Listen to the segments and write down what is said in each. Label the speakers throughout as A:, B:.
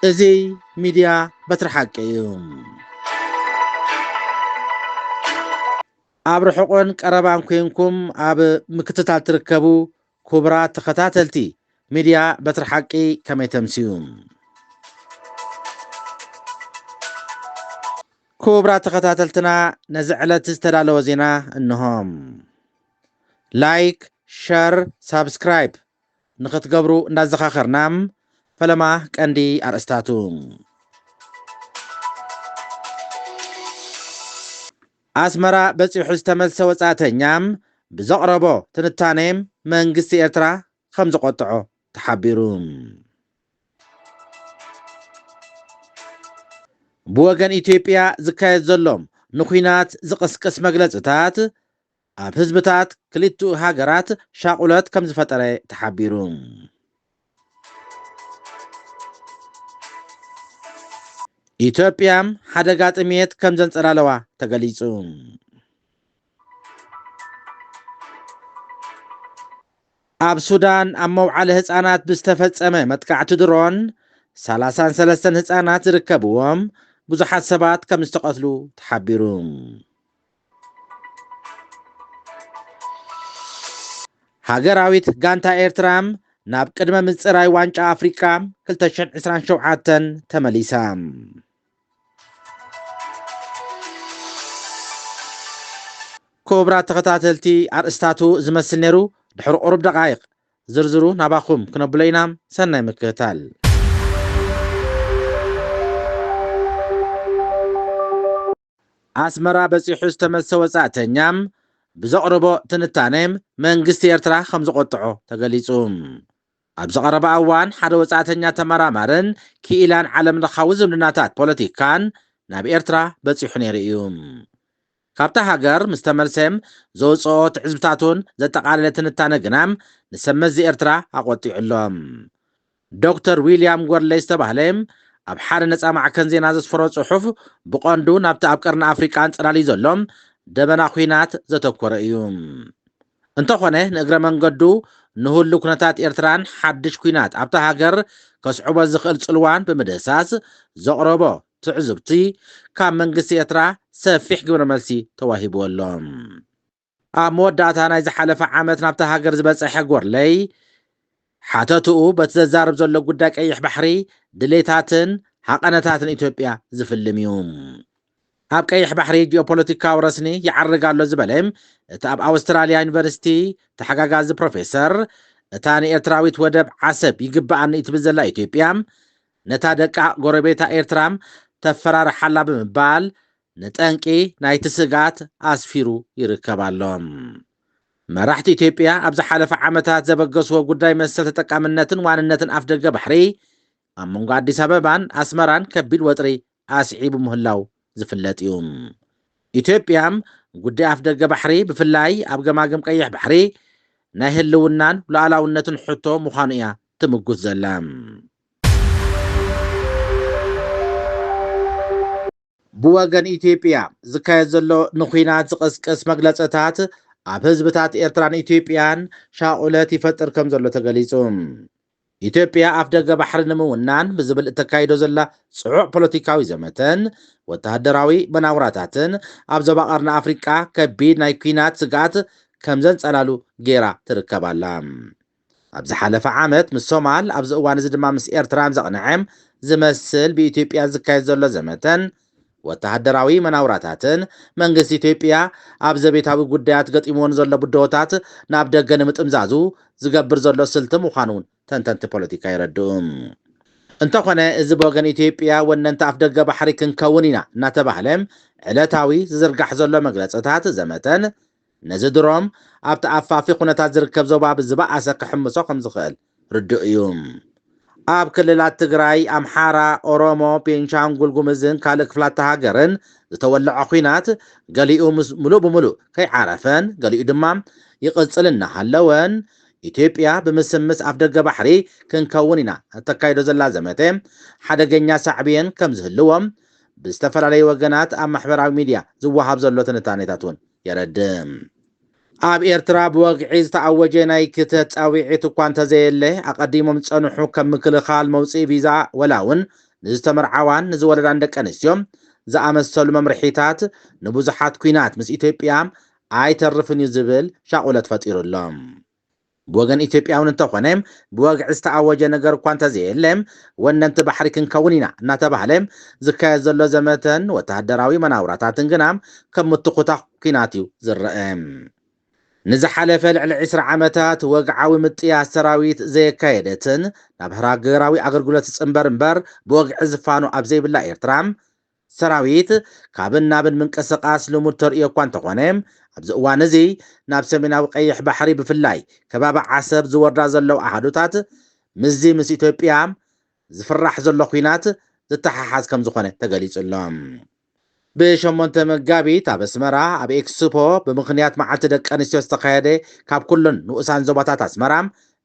A: እዙይ ሚድያ በትሪ ሓቂ እዩ። ኣብ ርሑቕን ቀረባን ኮይንኩም ኣብ ምክትታል ትርከቡ ክቡራት ተኸታተልቲ ሚድያ በትሪ ሓቂ ከመይ ተምስዩ? ክቡራት ተኸታተልትና ነዚ ዕለት ዝተዳለወ ዜና እንሆም። ላይክ፣ ሸር፣ ሳብስክራይብ ንኽትገብሩ እንዳዘኻኸርና ፈለማ ቀንዲ ኣርእስታቱ ኣስመራ በፂሑ ዝተመልሰ ወጻእተኛ ብዘቕረቦ ትንታነ መንግስቲ ኤርትራ ከም ዝቆጥዖ ተሓቢሩ። ብወገን ኢትዮጵያ ዝካየድ ዘሎም ንኩናት ዝቕስቅስ መግለጽታት ኣብ ህዝብታት ክልቲኡ ሃገራት ሻቁለት ከም ዝፈጠረ ተሓቢሩ። ኢትዮጵያ ሓደጋ ጥሜት ከም ዘንጸላለዋ ተገሊጹ። ኣብ ሱዳን ኣብ መውዓለ ህፃናት ብዝተፈጸመ መጥቃዕቲ ድሮን 33 ህፃናት ዝርከብዎም ብዙሓት ሰባት ከም ዝተቐትሉ ተሓቢሩ። ሃገራዊት ጋንታ ኤርትራ ናብ ቅድመ ምጽራይ ዋንጫ ኣፍሪካ 2027 ተመሊሳ። ክቡራት ተኸታተልቲ ኣርእስታቱ ዝመስል ነይሩ። ድሕሪ ቁሩብ ደቃይቕ ዝርዝሩ ናባኹም ክነብሎ ኢና። ሰናይ ምክትታል። ኣስመራ በፂሑ ዝተመልሰ ወጻእተኛ ብዘቕርቦ ትንታነ መንግስቲ ኤርትራ ከም ዝቆጥዖ ተገሊጹ። ኣብ ዝቐረበ እዋን ሓደ ወጻእተኛ ተመራማርን ክኢላን ዓለም ለኻዊ ዝምድናታት ፖለቲካን ናብ ኤርትራ በፂሑ ነይሩ እዩ። ካብታ ሃገር ምስ ተመልሰ ዘውፅኦ ትዕዝብታቱን ዘጠቓለለ ትንታነ ግና ንሰመዚ ኤርትራ ኣቆጢዑሎም። ዶክተር ዊልያም ጎርሌይ ዝተባህለ ኣብ ሓደ ነፃ ማዕከን ዜና ዘስፈሮ ጽሑፍ ብቐንዱ ናብቲ ኣብ ቀርኒ ኣፍሪቃን ጽላልዩ ዘሎም ደበና ኩናት ዘተኮረ እዩ። እንተኾነ ንእግረ መንገዱ ንህሉ ኩነታት ኤርትራን ሓድሽ ኩናት ኣብታ ሃገር ከስዕቦ ዝኽእል ጽልዋን ብምድህሳስ ዘቕረቦ ትዕዝብቲ ካብ መንግስቲ ኤርትራ ሰፊሕ ግብረ መልሲ ተዋሂብዎሎም። ኣብ መወዳእታ ናይ ዝሓለፈ ዓመት ናብታ ሃገር ዝበፅሐ ጎርለይ ሓተትኡ በቲ ዘዛርብ ዘሎ ጉዳይ ቀይሕ ባሕሪ ድሌታትን ሓቐነታትን ኢትዮጵያ ዝፍልም እዩ። ኣብ ቀይሕ ባሕሪ ጂኦፖለቲካዊ ረስኒ ይዓርግ ኣሎ ዝበለ እቲ ኣብ ኣውስትራልያ ዩኒቨርሲቲ ተሓጋጋዚ ፕሮፌሰር እታ ንኤርትራዊት ወደብ ዓሰብ ይግባኣኒ እትብል ዘላ ኢትዮጵያ ነታ ደቃ ጎረቤታ ኤርትራ ተፈራርሓላ ብምባል ንጠንቂ ናይቲ ስጋት ኣስፊሩ ይርከባሎም። መራሕቲ ኢትዮጵያ ኣብ ዝሓለፈ ዓመታት ዘበገስዎ ጉዳይ መሰል ተጠቃምነትን ዋንነትን ኣፍ ደገ ባሕሪ ኣብ መንጎ ኣዲስ ኣበባን ኣስመራን ከቢድ ወጥሪ ኣስዒቡ ምህላው ዝፍለጥ እዩ። ኢትዮጵያ ጉዳይ ኣፍ ደገ ባሕሪ ብፍላይ ኣብ ገማግም ቀይሕ ባሕሪ ናይ ህልውናን ሉዓላውነትን ሕቶ ምዃኑ እያ ትምጉት ዘላ። ብወገን ኢትዮጵያ ዝካየድ ዘሎ ንኩናት ዝቕስቅስ መግለጽታት ኣብ ህዝብታት ኤርትራን ኢትዮጵያን ሻቁለት ይፈጥር ከም ዘሎ ተገሊጹ። ኢትዮጵያ ኣፍ ደገ ባሕሪ ንምውናን ብዝብል እተካይዶ ዘላ ጽዑቕ ፖለቲካዊ ዘመተን ወተሃደራዊ መናውራታትን ኣብ ዞባ ቀርኒ ኣፍሪቃ ከቢድ ናይ ኩናት ስጋት ከም ዘንጸላሉ ጌራ ትርከባላ። ኣብ ዝሓለፈ ዓመት ምስ ሶማል ኣብዚ እዋን እዚ ድማ ምስ ኤርትራ ዘቕንዐ ዝመስል ብኢትዮጵያ ዝካየድ ዘሎ ዘመተን ወተሃደራዊ መናውራታትን መንግስቲ ኢትዮጵያ ኣብ ዘቤታዊ ጉዳያት ገጢሞን ዘሎ ብድሆታት ናብ ደገ ንምጥምዛዙ ዝገብር ዘሎ ስልቲ ምዃኑ ተንተንቲ ፖለቲካ ይረድኡ። እንተኾነ እዚ ብወገን ኢትዮጵያ ወነንቲ ኣፍ ደገ ባሕሪ ክንከውን ኢና እናተባህለ ዕለታዊ ዝዝርጋሕ ዘሎ መግለጽታት ዘመተን ነዚ ድሮም ኣብቲ ኣፋፊ ኩነታት ዝርከብ ዞባ ብዝበኣሰ ክሕምሶ ከም ዝኽእል ርድእ እዩ። ኣብ ክልላት ትግራይ፣ ኣምሓራ፣ ኦሮሞ፣ ቤንሻንጉል ጉምዝን ካልእ ክፍላት ሃገርን ዝተወልዐ ኩናት ገሊኡ ሙሉእ ብምሉእ ከይዓረፈን ገሊኡ ድማ ይቕጽል እናሃለወን ኢትዮጵያ ብምስምስ ኣፍ ደገ ባሕሪ ክንከውን ኢና እተካይዶ ዘላ ዘመተ ሓደገኛ ሳዕብየን ከም ዝህልዎም ብዝተፈላለዩ ወገናት ኣብ ማሕበራዊ ሚድያ ዝወሃብ ዘሎ ትንታኔታት እውን የረድም። ኣብ ኤርትራ ብወግዒ ዝተኣወጀ ናይ ክተት ጻዊዒት እኳ እንተዘየለ ኣቐዲሞም ዝጸንሑ ከም ምክልኻል መውፅኢ ቪዛ ወላ እውን ንዝተመርዓዋን ንዝወለዳን ደቂ ኣንስትዮን ዝኣመሰሉ መምርሒታት ንብዙሓት ኩናት ምስ ኢትዮጵያ ኣይተርፍን እዩ ዝብል ሻቁለት ፈጢሩሎም። ብወገን ኢትዮጵያውን እንተኾነ ብወግዒ ዝተኣወጀ ነገር እኳ እንተዘየለም ወነንቲ ባሕሪ ክንከውን ኢና እናተባህለ ዝካየድ ዘሎ ዘመተን ወተሃደራዊ መናውራታትን ግና ከም ምትኩታ ኩናት እዩ ዝረአ። ንዝሓለፈ ልዕሊ 20 ዓመታት ወግዓዊ ምጥያት ሰራዊት ዘየካየደትን ናብ ሃገራዊ ኣገልግሎት ዝፅምበር እምበር ብወግዒ ዝፋኑ ኣብ ዘይብላ ኤርትራ ሰራዊት ካብን ናብን ምንቅስቃስ ልሙድ ተርእዮ እኳ እንተኾነ ኣብዚ እዋን እዚ ናብ ሰሜናዊ ቀይሕ ባሕሪ ብፍላይ ከባቢ ዓሰብ ዝወርዳ ዘለው ኣሃዱታት ምስ ኢትዮጵያ ዝፍራሕ ዘሎ ኩናት ዝተሓሓዝ ከም ዝኾነ ተገሊጹሎም። ብ8 መጋቢት ኣብ ኣስመራ ኣብ ኤክስፖ ብምኽንያት መዓልቲ ደቂ ኣንስትዮ ዝተካየደ ካብ ኩሉን ንኡሳን ዞባታት ኣስመራ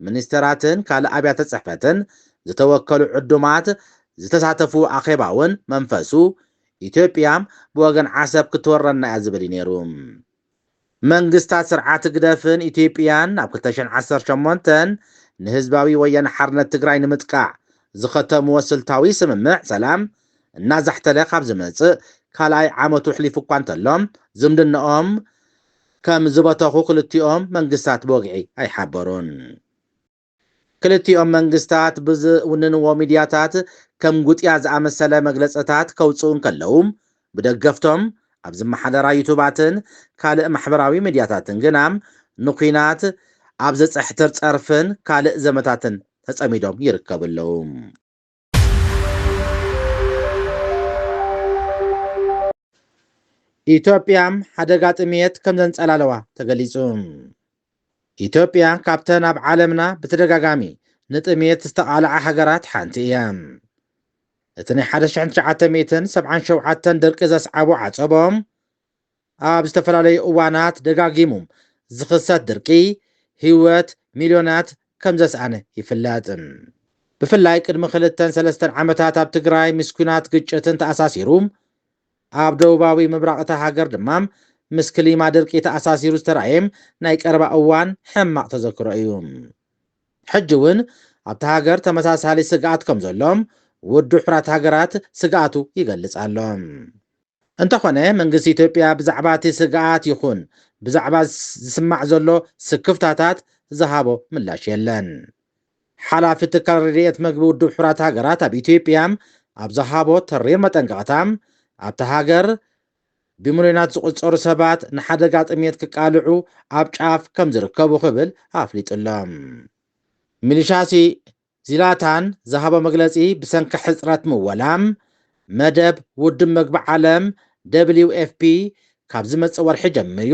A: ሚኒስተራትን ካልእ ኣብያተ ጽሕፈትን ዝተወከሉ ዕዱማት ዝተሳተፉ ኣኼባ እውን መንፈሱ ኢትዮጵያ ብወገን ዓሰብ ክትወረና እያ ዝብል ነይሩ። መንግስታት ስርዓት ግደፍን ኢትዮጵያን ኣብ 2018 ንህዝባዊ ወያነ ሓርነት ትግራይ ንምጥቃዕ ዝኸተምዎ ስልታዊ ስምምዕ ሰላም እናዛሕተለ ካብ ዝመጽእ ካልኣይ ዓመቱ ሕሊፉ እኳ እንተሎም ዝምድንኦም ከም ዝበተኹ ክልቲኦም መንግስታት ብወግዒ ኣይሓበሩን። ክልቲኦም መንግስታት ብዝውንንዎ ሚድያታት ከም ጉጥያ ዝኣመሰለ መግለፂታት ከውፅኡን ከለዉ ብደገፍቶም ኣብ ዝመሓደራ ዩቱባትን ካልእ ማሕበራዊ ሚድያታትን ግና ንኩናት ኣብ ዘፅሕትር ፀርፍን ካልእ ዘመታትን ተጸሚዶም ይርከብለው። ኢትዮጵያ ሓደጋ ጥሜት ከም ዘንጸላለዋ ተገሊጹ። ኢትዮጵያ ካብተን ኣብ ዓለምና ብተደጋጋሚ ንጥሜት ዝተቃልዓ ሃገራት ሓንቲ እያ። እቲ ናይ 1977 ድርቂ ዘስዓቡ ዓጸቦም ኣብ ዝተፈላለዩ እዋናት ደጋጊሙ ዝኽሰት ድርቂ ህይወት ሚልዮናት ከም ዘስኣነ ይፍለጥ። ብፍላይ ቅድሚ 2-3 ዓመታት ኣብ ትግራይ ምስ ኩናት ግጭትን ተኣሳሲሩ ኣብ ደቡባዊ ምብራቕ እታ ሃገር ድማ ምስ ክሊማ ድርቂ ተኣሳሲሩ ዝተረኣየ ናይ ቀረባ እዋን ሕማቕ ተዘክሮ እዩ። ሕጂ እውን ኣብታ ሃገር ተመሳሳሊ ስግኣት ከም ዘሎም ውድብ ሕቡራት ሃገራት ስግኣቱ ይገልጽ ኣሎ። እንተኾነ መንግስቲ ኢትዮጵያ ብዛዕባ እቲ ስግኣት ይኹን ብዛዕባ ዝስማዕ ዘሎ ስክፍታታት ዝሃቦ ምላሽ የለን። ሓላፊ ትካል ረድኤት ምግቢ ውድብ ሕቡራት ሃገራት ኣብ ኢትዮጵያ ኣብ ዝሃቦ ተሪር መጠንቀቕታ ኣብታ ሃገር ብሚልዮናት ዝቁፀሩ ሰባት ንሓደጋ ጥሜት ክቃልዑ ኣብ ጫፍ ከም ዝርከቡ ክብል ኣፍሊጡሎም። ሚሊሻሲ ዚላታን ዝሃቦ መግለፂ ብሰንኪ ሕፅረት ምወላም መደብ ውድብ ምግቢ ዓለም WFP ካብ ዝመጽእ ወርሒ ጀሚሩ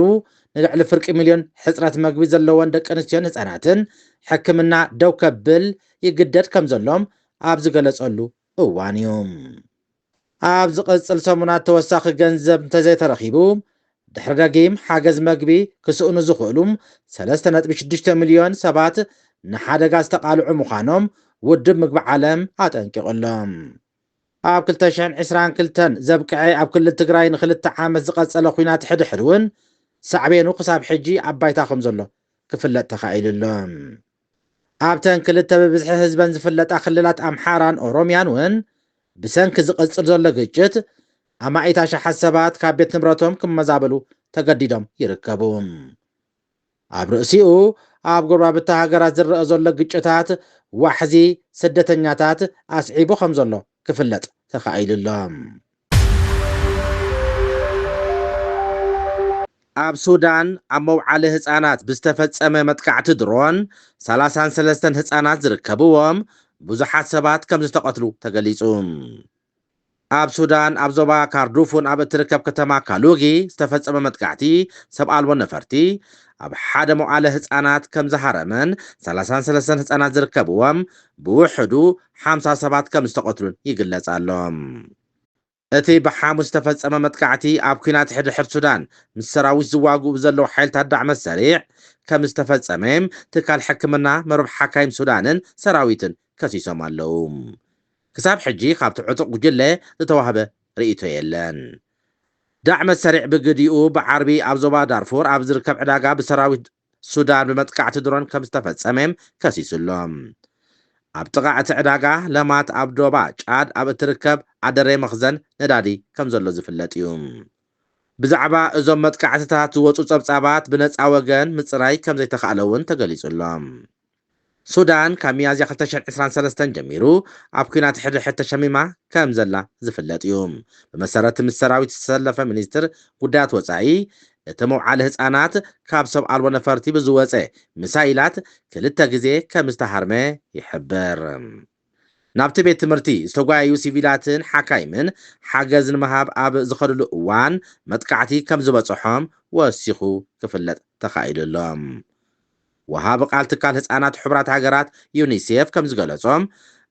A: ንልዕሊ ፍርቂ ሚልዮን ሕፅረት ምግቢ ዘለዎን ደቂ ኣንስትዮን ህፃናትን ሕክምና ደው ከብል ይግደድ ከም ዘሎም ኣብ ዝገለጸሉ እዋን እዩ። ኣብ ዝቕፅል ሰሙናት ተወሳኺ ገንዘብ እንተዘይተረኺቡ ድሕሪ ደጊም ሓገዝ ምግቢ ክስእኑ ዝኽእሉ 3.6 ሚልዮን ሰባት ንሓደጋ ዝተቃልዑ ምዃኖም ውድብ ምግቢ ዓለም ኣጠንቂቑሎም። ኣብ 2022 ዘብቅዐ ኣብ ክልል ትግራይ ን2 ዓመት ዝቐጸለ ኩናት ሕድሕድ እውን ሳዕቤኑ ክሳብ ሕጂ ኣብ ባይታ ከም ዘሎ ክፍለጥ ተኻኢሉሎም። ኣብተን ክልተ ብብዝሒ ህዝበን ዝፍለጣ ክልላት ኣምሓራን ኦሮምያን እውን ብሰንኪ ዝቕፅል ዘሎ ግጭት ኣማኢታ ሸሓት ሰባት ካብ ቤት ንብረቶም ክመዛበሉ ተገዲዶም ይርከቡ። ኣብ ርእሲኡ ኣብ ጎረባብቲ ሃገራት ዝረአ ዘሎ ግጭታት ዋሕዚ ስደተኛታት ኣስዒቡ ከም ዘሎ ክፍለጥ ተኻኢሉሎም። ኣብ ሱዳን ኣብ መውዓሊ ህፃናት ብዝተፈጸመ መጥቃዕቲ ድሮን 33 ህፃናት ዝርከብዎም ብዙሓት ሰባት ከም ዝተቐትሉ ተገሊጹ። ኣብ ሱዳን ኣብ ዞባ ካርዱፉን ኣብ እትርከብ ከተማ ካሉጊ ዝተፈጸመ መጥቃዕቲ ሰብ ኣልቦ ነፈርቲ ኣብ ሓደ መውዓሊ ህፃናት ከም ዝሃረመን 33 ህፃናት ዝርከብዎም ብውሕዱ 50 ሰባት ከም ዝተቐትሉን ይግለጽ ኣሎ። እቲ ብሓሙስ ዝተፈጸመ መጥቃዕቲ ኣብ ኩናት ሕድሕድ ሱዳን ምስ ሰራዊት ዝዋግኡ ዘለዉ ሓይልታት ዳዕመ ሰሪዕ ከም ዝተፈጸመ ትካል ሕክምና መርበብ ሓካይም ሱዳንን ሰራዊትን ከሲሶም ኣለዉ። ክሳብ ሕጂ ካብቲ ዕጡቕ ጉጅለ ዝተዋህበ ርእይቶ የለን። ዳዕመ ሰሪዕ ብግዲኡ ብዓርቢ ኣብ ዞባ ዳርፉር ኣብ ዝርከብ ዕዳጋ ብሰራዊት ሱዳን ብመጥቃዕቲ ድሮን ከም ዝተፈጸመ ከሲሱሎም። ኣብ ጥቓ እቲ ዕዳጋ ለማት ኣብ ዶባ ጫድ ኣብ እትርከብ ኣደሬ መኽዘን ነዳዲ ከም ዘሎ ዝፍለጥ እዩ። ብዛዕባ እዞም መጥቃዕትታት ዝወፁ ጸብጻባት ብነፃ ወገን ምጽራይ ከም ዘይተኻእለ እውን ተገሊጹሎም። ሱዳን ካብ ሚያዝያ 2023 ጀሚሩ ኣብ ኩናት ሕድሕድ ተሸሚማ ከም ዘላ ዝፍለጥ እዩ። ብመሰረት ምስ ሰራዊት ዝተሰለፈ ሚኒስትር ጉዳያት ወፃኢ እቲ መውዓሊ ህፃናት ካብ ሰብ ኣልቦ ነፈርቲ ብዝወፀ ሚሳይላት 2 ግዜ ከም ዝተሃርመ ይሕብር። ናብቲ ቤት ትምህርቲ ዝተጓየዩ ሲቪላትን ሓካይምን ሓገዝ ንምሃብ ኣብ ዝኸድሉ እዋን መጥቃዕቲ ከም ዝበፅሖም ወሲኹ ክፍለጥ ተኻኢሉሎም። ወሃቢ ቃል ትካል ህፃናት ሕቡራት ሃገራት ዩኒሴፍ ከም ዝገለጾም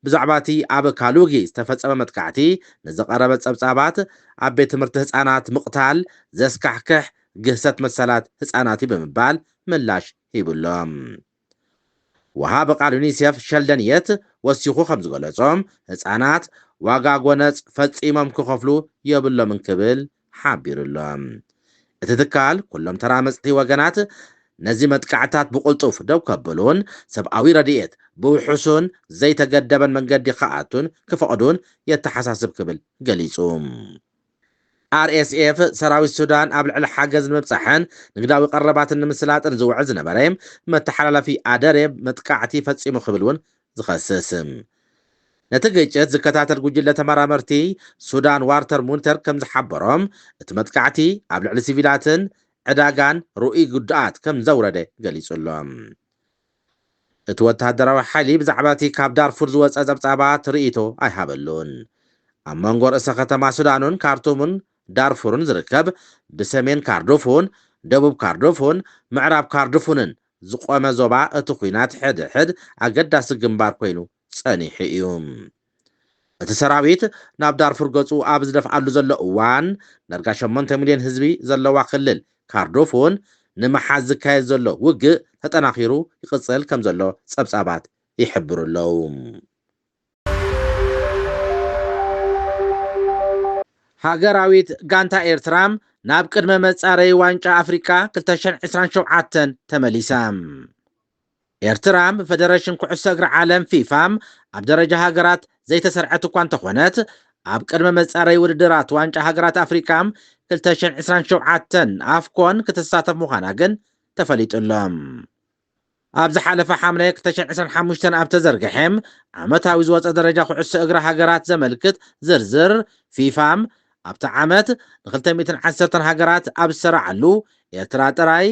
A: ብዛዕባ እቲ ኣብ ካሉጊ ዝተፈጸመ መጥቃዕቲ ንዝቐረበ ጸብጻባት ኣብ ቤት ትምህርቲ ህፃናት ምቕታል ዘስካሕክሕ ግህሰት መሰላት ህፃናት ብምባል ምላሽ ሂብሎም። ወሃቢ ቃል ዩኒሴፍ ሸልደን የት ወሲኹ ከም ዝገለጾም ህፃናት ዋጋ ጎነፅ ፈጺሞም ክኸፍሉ የብሎምን ክብል ሓቢሩሎም። እቲ ትካል ኩሎም ተራመፅቲ ወገናት ነዚ መጥቃዕታት ብቁልጡፍ ደው ከብሉን ሰብኣዊ ረድኤት ብውሑሱን ዘይተገደበን መንገዲ ክኣቱን ክፈቕዱን የተሓሳስብ ክብል ገሊጹ። RSF ሰራዊት ሱዳን ኣብ ልዕሊ ሓገዝ ንምብፃሕን ንግዳዊ ቀረባትን ንምስላጥን ዝውዕል ዝነበረ መተሓላለፊ ኣደሬብ መጥቃዕቲ ፈጺሙ ክብል እውን ዝኸስስ። ነቲ ግጭት ዝከታተል ጉጅለ ተመራመርቲ ሱዳን ዋርተር ሙንተር ከም ዝሓበሮም እቲ መጥቃዕቲ ኣብ ልዕሊ ሲቪላትን ዕዳጋን ርኡይ ጉድኣት ከም ዘውረደ ገሊጹሎም። እቲ ወተሃደራዊ ሓይሊ ብዛዕባ እቲ ካብ ዳርፉር ዝወፀ ጸብጻባት ርእይቶ ኣይሃበሉን። ኣብ መንጎ ርእሰ ከተማ ሱዳንን ካርቱምን ዳርፉርን ዝርከብ ብሰሜን ካርዶፉን ደቡብ ካርዶፉን ምዕራብ ካርዶፉንን ዝቆመ ዞባ እቲ ኩናት ሕድሕድ ኣገዳሲ ግንባር ኮይኑ ጸኒሑ እዩ። እቲ ሰራዊት ናብ ዳርፉር ገጹ ኣብ ዝደፍዓሉ ዘሎ እዋን ዳርጋ 8 ሚልዮን ህዝቢ ዘለዋ ክልል ካርዶፉን ንምሓዝ ዝካየድ ዘሎ ውግእ ተጠናኺሩ ይቕፅል ከም ዘሎ ጸብጻባት ይሕብሩ ኣለዉ። ሃገራዊት ጋንታ ኤርትራ ናብ ቅድመ መጻረይ ዋንጫ ኣፍሪካ 2027 ተመሊሳ። ኤርትራ ብፌደሬሽን ኩዕሶ እግሪ ዓለም ፊፋ ኣብ ደረጃ ሃገራት ዘይተሰርዐት እኳ እንተኾነት ኣብ ቅድመ መጻረይ ውድድራት ዋንጫ ሃገራት ኣፍሪካ 2027 ኣፍኮን ክትሳተፍ ምዃና ግን ተፈሊጡሎም። ኣብ ዝሓለፈ ሐምለ 2025 ኣብ ተዘርግሐ ዓመታዊ ዝወፀ ደረጃ ኩዕሶ እግሪ ሃገራት ዘመልክት ዝርዝር ፊፋ ኣብቲ ዓመት ን210 ሃገራት ኣብ ዝሰርዓሉ ኤርትራ ጥራይ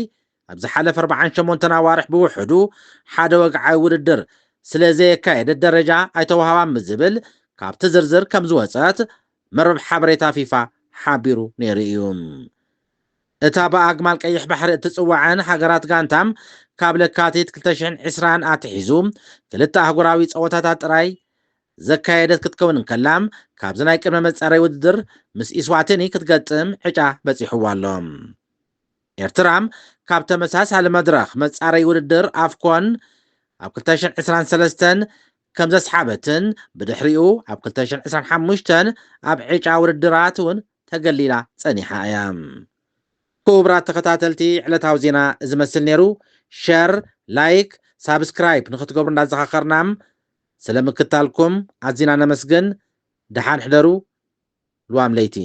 A: ኣብ ዝሓለፈ 48 ኣዋርሕ ብውሕዱ ሓደ ወግዓዊ ውድድር ስለ ዘየካየደት ደረጃ ኣይተዋህባን ዝብል ካብቲ ዝርዝር ከም ዝወፀት መርበብ ሓበሬታ ፊፋ ሓቢሩ ነይሩ እዩ። እታ ብኣግማል ቀይሕ ባሕሪ እትፅዋዕን ሃገራት ጋንታም ካብ ለካቲት 2020 ኣትሒዙ 2 ኣህጉራዊ ፀወታታት ጥራይ ዘካየደት ክትከውን እንከላ ካብዚ ናይ ቅድመ መጻረይ ውድድር ምስ ኢስዋቲኒ ክትገጥም ዕጫ በፂሕዋ ኣሎ። ኤርትራ ካብ ተመሳሳሊ መድረኽ መጻረይ ውድድር ኣፍኮን ኣብ 2023 ከም ዘስሓበትን ብድሕሪኡ ኣብ 2025 ኣብ ዕጫ ውድድራት እውን ተገሊላ ጸኒሓ እያ። ክቡራት ተኸታተልቲ ዕለታዊ ዜና ዝመስል ነይሩ። ሸር፣ ላይክ፣ ሳብስክራይብ ንኽትገብሩ እንዳዘኻኸርና ስለምክታልኩም ኣዝና ነመስግን። ድሓን ሕደሩ። ልዋም ለይቲ